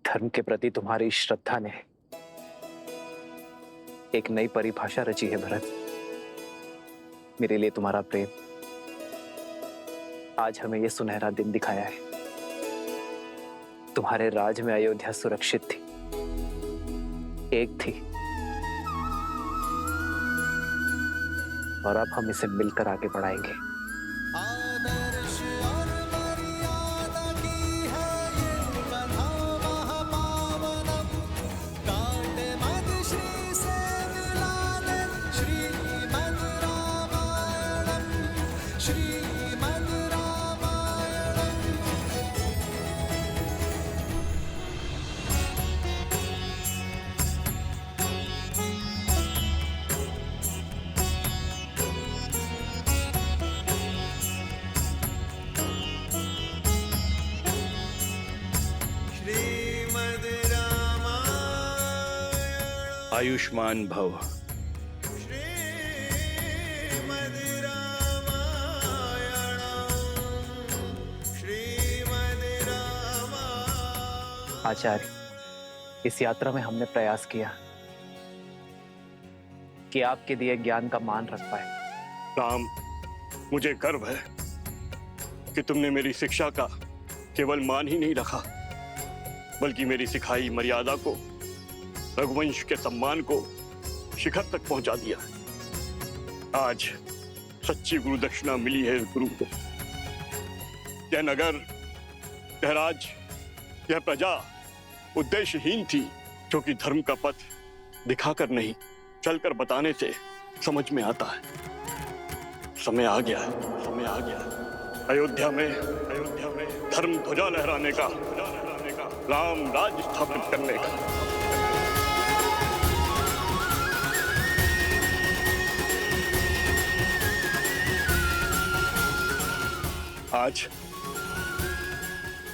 धर्म के प्रति तुम्हारी श्रद्धा ने एक नई परिभाषा रची है भरत। मेरे लिए तुम्हारा प्रेम आज हमें यह सुनहरा दिन दिखाया है। तुम्हारे राज में अयोध्या सुरक्षित थी, एक थी, और अब हम इसे मिलकर आगे बढ़ाएंगे। आयुष्मान भव। आचार्य, इस यात्रा में हमने प्रयास किया कि आपके दिए ज्ञान का मान रख पाए। राम, मुझे गर्व है कि तुमने मेरी शिक्षा का केवल मान ही नहीं रखा, बल्कि मेरी सिखाई मर्यादा को, रघुवंश के सम्मान को शिखर तक पहुंचा दिया। आज सच्ची गुरु दक्षिणा मिली है इस गुरु को। यह नगर, यह राज, यह प्रजा उद्देश्यहीन थी, जो कि धर्म का पथ दिखाकर नहीं, चलकर बताने से समझ में आता है। समय आ गया है, समय आ गया है अयोध्या में धर्म ध्वजा लहराने का, राम राज स्थापित करने का। आज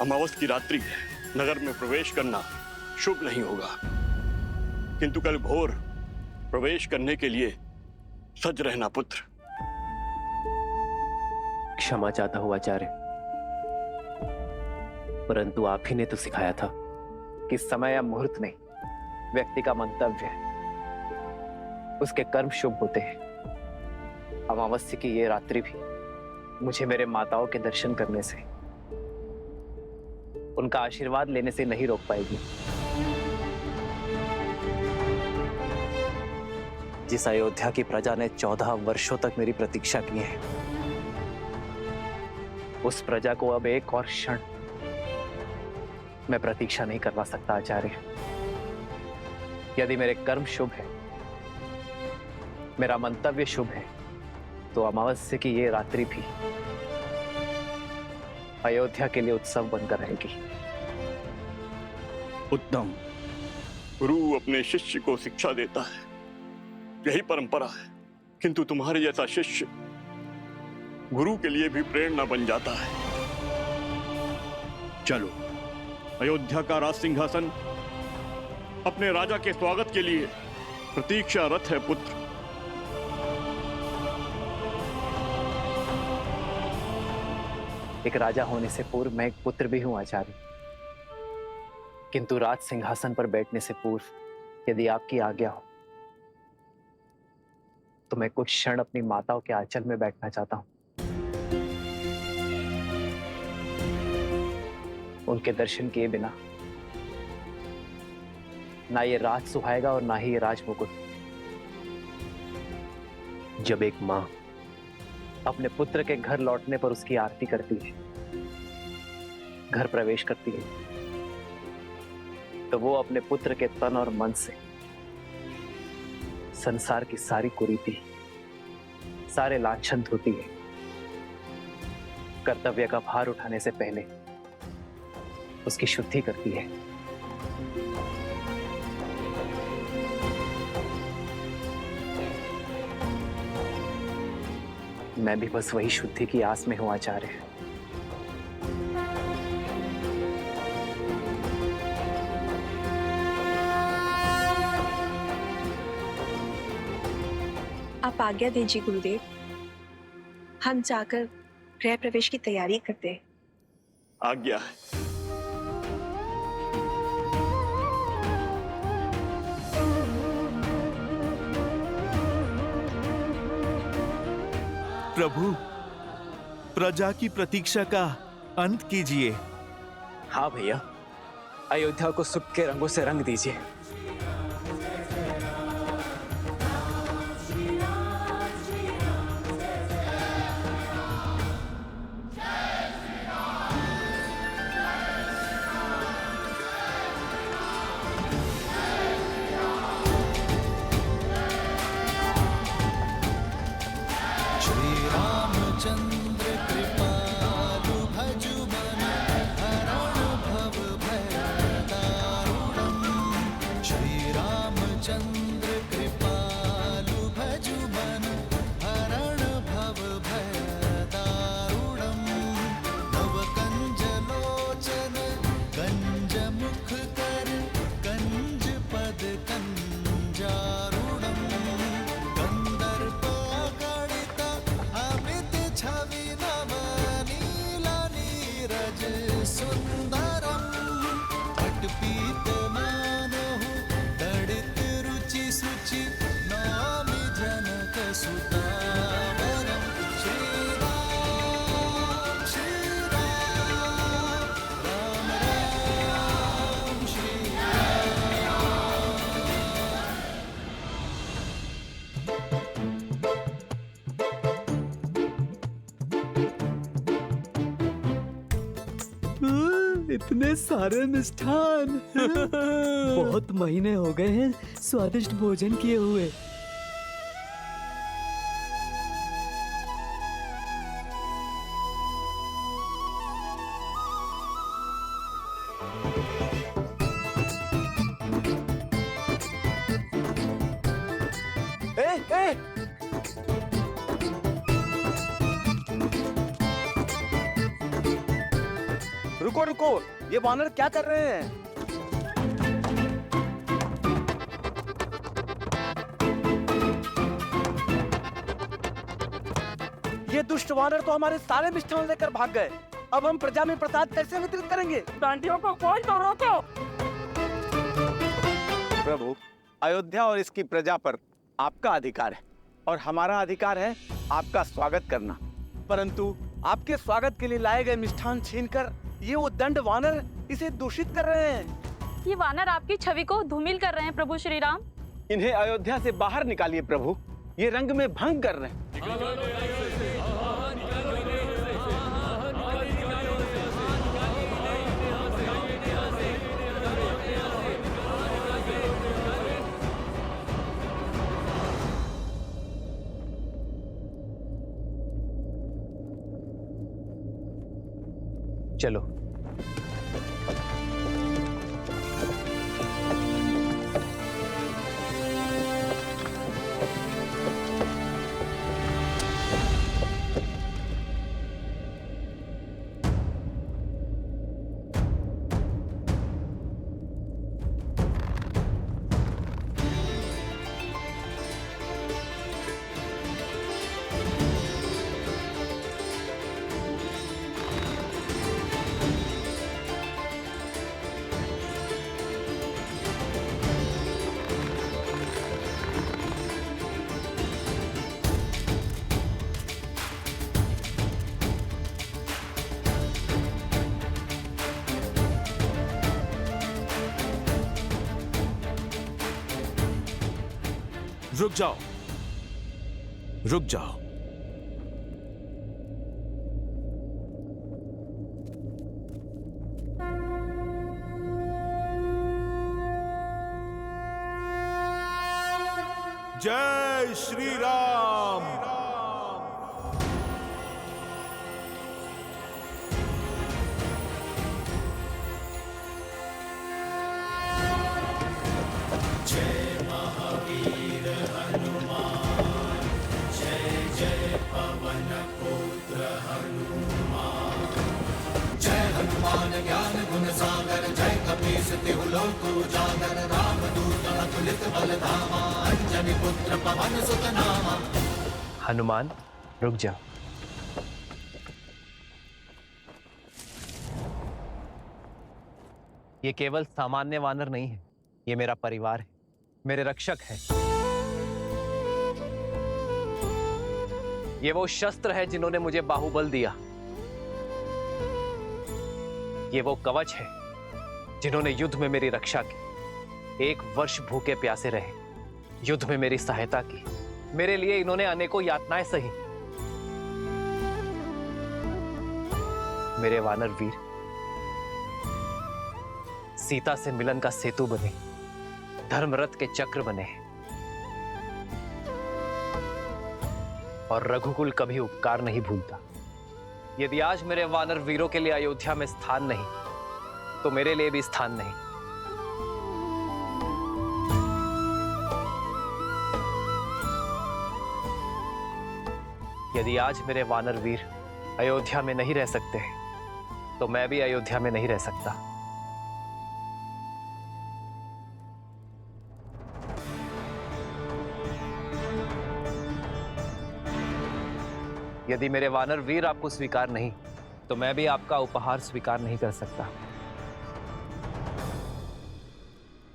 अमावस की रात्रि है, नगर में प्रवेश करना शुभ नहीं होगा, किंतु कल भोर प्रवेश करने के लिए सज रहना पुत्र। क्षमा चाहता हूं आचार्य, परंतु आप ही ने तो सिखाया था कि समय या मुहूर्त नहीं, व्यक्ति का मंतव्य है, उसके कर्म शुभ होते हैं। अमावस्या की ये रात्रि भी मुझे मेरे माताओं के दर्शन करने से, उनका आशीर्वाद लेने से नहीं रोक पाएगी। जिस अयोध्या की प्रजा ने 14 वर्षों तक मेरी प्रतीक्षा की है, उस प्रजा को अब एक और क्षण मैं प्रतीक्षा नहीं करवा सकता आचार्य। यदि मेरे कर्म शुभ है, मेरा मंतव्य शुभ है, तो अमावस्या की ये रात्रि भी अयोध्या के लिए उत्सव बनकर रहेगी। उत्तम। गुरु अपने शिष्य को शिक्षा देता है, यही परंपरा है, किंतु तुम्हारे जैसा शिष्य गुरु के लिए भी प्रेरणा बन जाता है। चलो, अयोध्या का राज सिंहासन अपने राजा के स्वागत के लिए प्रतीक्षारत है पुत्र। एक राजा होने से पूर्व मैं एक पुत्र भी हूं आचार्य, किंतु राज सिंहासन पर बैठने से पूर्व यदि आपकी आज्ञा हो तो मैं कुछ क्षण अपनी माताओं के आंचल में बैठना चाहता हूं। उनके दर्शन किए बिना ना ये राज सुहाएगा और ना ही ये राजमुकुट। जब एक मां अपने पुत्र के घर लौटने पर उसकी आरती करती है, घर प्रवेश करती है, तो वो अपने पुत्र के तन और मन से संसार की सारी कुरीति, सारे लांछन धोती है। कर्तव्य का भार उठाने से पहले उसकी शुद्धि करती है। मैं भी बस वही शुद्धि की आस में हूं आचार्य। आप आज्ञा दीजिए गुरुदेव, हम जाकर गृह प्रवेश की तैयारी करते हैं। आज्ञा है। प्रभु, प्रजा की प्रतीक्षा का अंत कीजिए। हाँ भैया, अयोध्या को सुख के रंगों से रंग दीजिए। चंद्र कृपालु भजु मन हरण भव भय दारुणम्। श्री रामचंद्र कृपालु भजु मन हरण भव भय दारुणम्। नव कंज लोचन कंज मुख कर कंज पद कंजारुणम्। कंदर्प गणित अमित छवि नव नील नीरज सुंदरम्। पटपीत मानहु दड़ित रुचि सुचि नामि जनक सुतावरम्। श्री राम राम राम श्री इतने सारे मिष्ठान। बहुत महीने हो गए हैं स्वादिष्ट भोजन किए हुए। रुको रुको, ये वानर क्या कर रहे हैं? ये दुष्ट वानर तो हमारे सारे मिष्ठान लेकर भाग गए। अब हम प्रजा में प्रसाद कैसे वितरित करेंगे? डांडियों को कौन तो रोको। प्रभु, अयोध्या और इसकी प्रजा पर आपका अधिकार है और हमारा अधिकार है आपका स्वागत करना। परंतु आपके स्वागत के लिए लाए गए मिष्ठान छीनकर ये वो दंड वानर इसे दूषित कर रहे हैं। ये वानर आपकी छवि को धूमिल कर रहे हैं प्रभु श्री राम। इन्हें अयोध्या से बाहर निकालिए प्रभु, ये रंग में भंग कर रहे हैं। चलो। रुक जाओ, रुक जाओ। जय श्री राम। हनुमान ज्ञान गुण सागर जय कपीस तिहु लोक उजागर। रामदूत अतुलित बल धामा अंजनी पुत्र पवन सुत नामा। हनुमान, रुक जा। ये केवल सामान्य वानर नहीं है, ये मेरा परिवार है, मेरे रक्षक है। ये वो शस्त्र है जिन्होंने मुझे बाहुबल दिया। ये वो कवच है जिन्होंने युद्ध में मेरी रक्षा की। 1 वर्ष भूखे प्यासे रहे, युद्ध में मेरी सहायता की। मेरे लिए इन्होंने अनेकों यातनाएं सही। मेरे वानर वीर सीता से मिलन का सेतु बने, धर्मरथ के चक्र बने, और रघुकुल कभी उपकार नहीं भूलता। यदि आज मेरे वानर वीरों के लिए अयोध्या में स्थान नहीं, तो मेरे लिए भी स्थान नहीं। यदि आज मेरे वानर वीर अयोध्या में नहीं रह सकते, तो मैं भी अयोध्या में नहीं रह सकता। यदि मेरे वानर वीर आपको स्वीकार नहीं, तो मैं भी आपका उपहार स्वीकार नहीं कर सकता।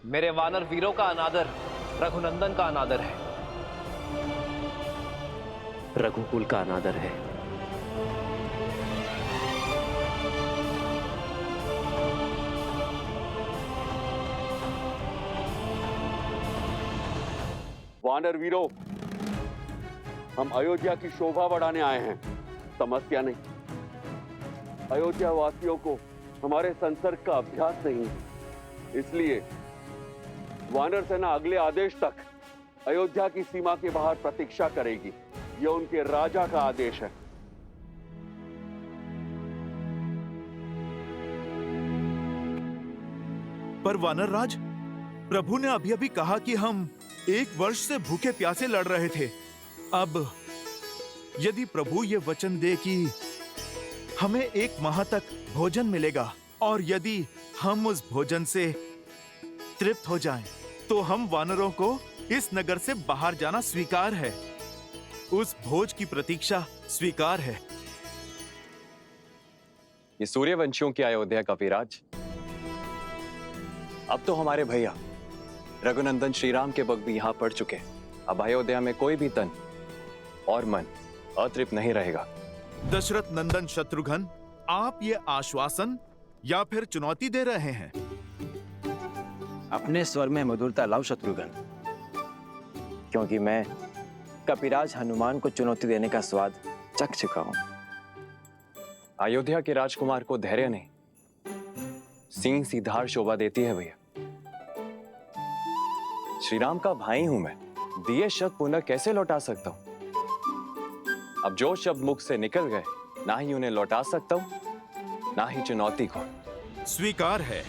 मेरे वानर वीरों का अनादर रघुनंदन का अनादर है, रघुकुल का अनादर है। वानर वीरों, हम अयोध्या की शोभा बढ़ाने आए हैं, समस्या नहीं। अयोध्या वासियों को हमारे संसर्ग का अभ्यास नहीं है, इसलिए वानर सेना अगले आदेश तक अयोध्या की सीमा के बाहर प्रतीक्षा करेगी। यह उनके राजा का आदेश है। पर वानर राज, प्रभु ने अभी अभी कहा कि हम 1 वर्ष से भूखे प्यासे लड़ रहे थे। अब यदि प्रभु ये वचन दे कि हमें 1 माह तक भोजन मिलेगा, और यदि हम उस भोजन से तृप्त हो जाएं, तो हम वानरों को इस नगर से बाहर जाना स्वीकार है। उस भोज की प्रतीक्षा स्वीकार है। ये सूर्यवंशियों की अयोध्या का विराज अब तो हमारे भैया रघुनंदन श्रीराम के वक्त भी यहां पड़ चुके हैं। अब अयोध्या में कोई भी तन और मन अतृप्त नहीं रहेगा। दशरथ नंदन शत्रुघ्न, आप ये आश्वासन या फिर चुनौती दे रहे हैं? अपने स्वर में मधुरता लाओ शत्रुघ्न, क्योंकि मैं कपिराज हनुमान को चुनौती देने का स्वाद चख चुका हूं। अयोध्या के राजकुमार को धैर्य नहीं, सिंह सी धार शोभा देती है भैया। श्रीराम का भाई हूं मैं, दिए शब्द पुनः कैसे लौटा सकता हूं? अब जो शब्द मुख से निकल गए, ना ही उन्हें लौटा सकता हूं, ना ही चुनौती को। स्वीकार है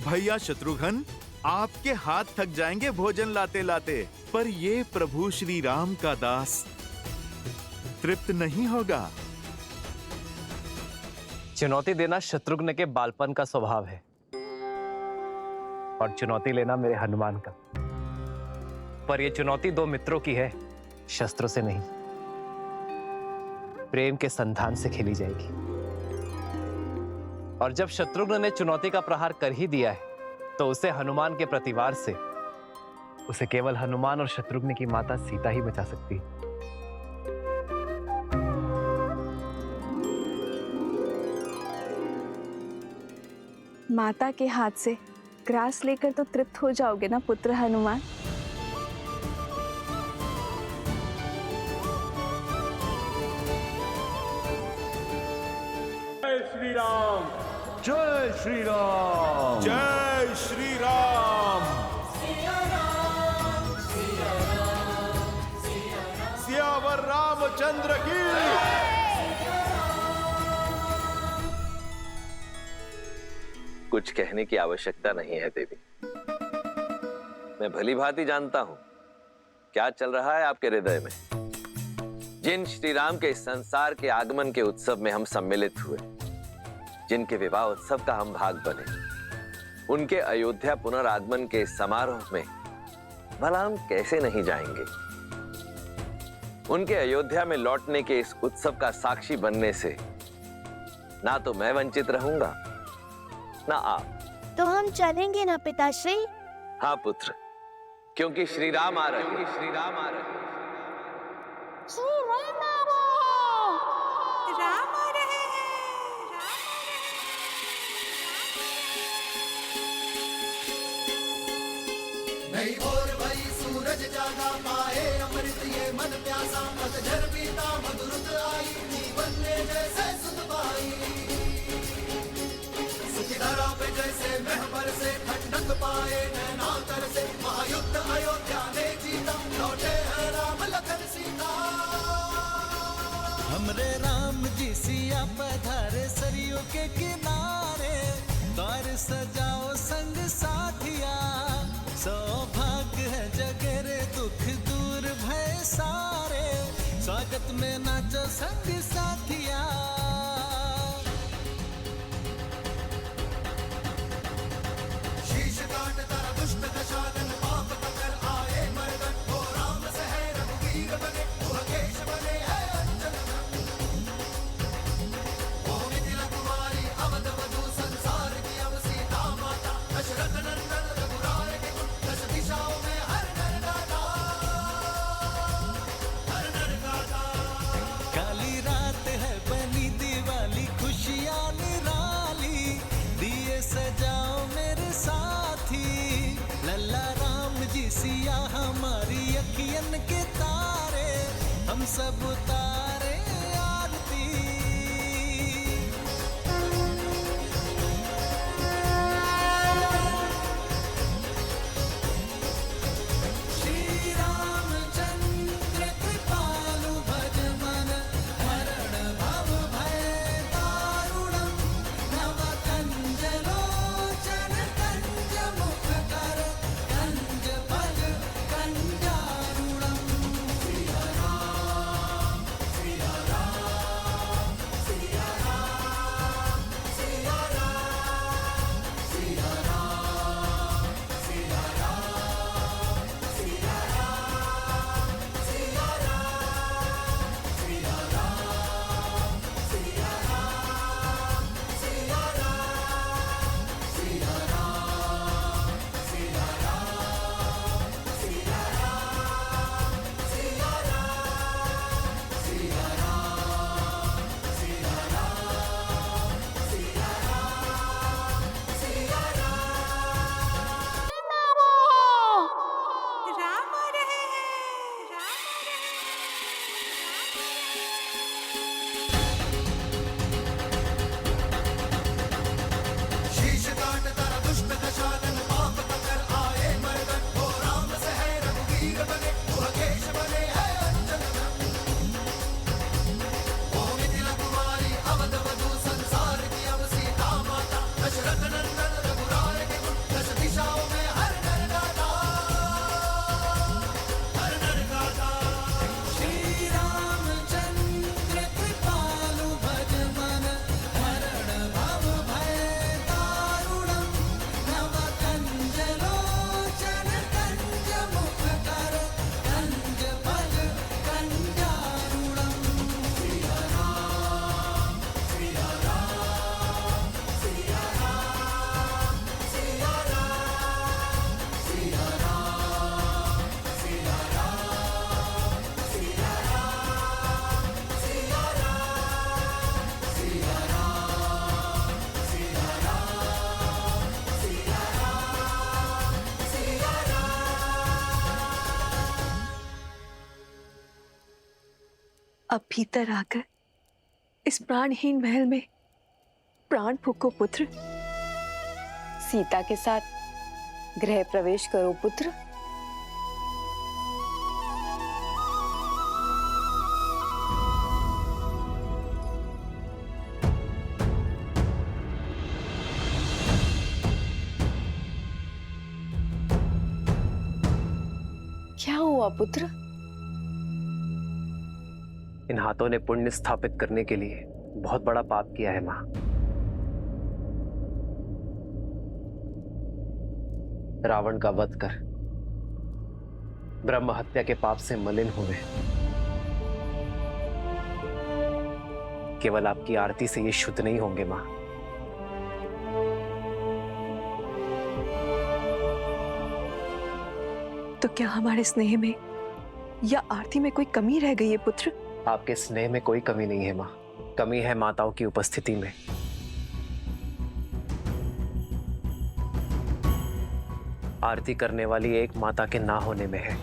भैया शत्रुघ्न, आपके हाथ थक जाएंगे भोजन लाते लाते, पर ये प्रभु श्री राम का दास तृप्त नहीं होगा। चुनौती देना शत्रुघ्न के बालपन का स्वभाव है, और चुनौती लेना मेरे हनुमान का। पर यह चुनौती 2 मित्रों की है, शस्त्रों से नहीं, प्रेम के संधान से खेली जाएगी। और जब शत्रुघ्न ने चुनौती का प्रहार कर ही दिया है, तो उसे हनुमान के प्रतिवार से उसे केवल हनुमान और शत्रुघ्न की माता सीता ही बचा सकती है। माता के हाथ से ग्रास लेकर तो तृप्त हो जाओगे ना पुत्र हनुमान। जय श्री राम, जय श्री राम, जय श्री राम, सियावर रामचंद्र की। कुछ कहने की आवश्यकता नहीं है देवी, मैं भली भांति जानता हूं क्या चल रहा है आपके हृदय में। जिन श्री राम के इस संसार के आगमन के उत्सव में हम सम्मिलित हुए, जिनके विवाह उत्सव का हम भाग बने, उनके अयोध्या पुनरागमन के समारोह में भला हम कैसे नहीं जाएंगे। उनके अयोध्या में लौटने के इस उत्सव का साक्षी बनने से ना तो मैं वंचित रहूंगा, ना आप। तो हम चलेंगे ना पिताश्री? हाँ पुत्र, क्योंकि श्री राम आ रहे हैं। श्री राम आ रहे हैं। राम आ रहे हैं। नहीं और भई सूरज जागा पाए अमृत ये मन प्यासा पतझर बीता मधुरुत आई जीवन ने जैसे सुध पाई सुखी धरा पे जैसे महबर से ठंडक पाए नैनातर से महायुद्ध अयोध्या ने जीता लौटे हैं राम लखन सीता। हमरे राम जी सिया पधारे सरयू के किनारे द्वार सजाओ संग साथिया सौभाग्य है जगरे दुख दूर भय सारे स्वागत में नाचो संग साथिया। शीश काट तारा दुष्ट दशानन पाप कर आए मर्दन हो राम सहे रघुवीर बने मुकेश बने है अंजन वो मिथिला कुमारी अवध वधु संसार की अब सीता माता दशरथ नंदन रघुराय के गुण दश दिशाओं में हर नर गाता हर नर गाता। काली रात है बनी दिवाली खुशियाँ निराली दिए सजाओ मेरे साथी लल्ला राम जी सिया हमारी अखियन के तारे हम सब उतारे आरती। श्री रामचंद्र कृपालु भज मन हरण भव भय दारुणम नव कंज लोचन कंज मुख कर कंज फल कंजारुणम। सिया राम सिया राम सिया राम सिया राम सिया राम सिया राम सिया राम सिया राम सिया राम सिया राम सिया राम सिया राम सिया राम सिया राम सिया राम सिया राम सिया राम सिया राम सिया राम। राम आ रहे हैं राम शीश काट तारा दुष्ट दशानन पाप कर आए मर्दन हो राम सहे रघुवीर बने मुकेश बने है अंजन वो मिथिला कुमारी अवध वधु संसार की अब सीता माता दशरथ नंदन रघुराय के गुण दश दिशाओं में हर नर गाता हर नर गाता। श्री रामचंद्र कृपालु भज मन हरण भव भय दारुणम नव कंज लोचन कंज मुख कर कंज फल कंजारुणम। सिया राम सिया राम सिया राम सिया राम सिया राम सिया राम सिया राम सिया राम सिया राम सिया राम सिया राम सिया राम। अब भीतर आकर इस प्राणहीन महल में प्राण फूको पुत्र। सीता के साथ गृह प्रवेश करो पुत्र। क्या हुआ पुत्र? इन हाथों ने पुण्य स्थापित करने के लिए बहुत बड़ा पाप किया है मां। रावण का वध कर ब्रह्म हत्या के पाप से मलिन हुए। केवल आपकी आरती से ये शुद्ध नहीं होंगे मां। तो क्या हमारे स्नेह में या आरती में कोई कमी रह गई है पुत्र? आपके स्नेह में कोई कमी नहीं है माँ, कमी है माताओं की उपस्थिति में। आरती करने वाली एक माता के ना होने में है।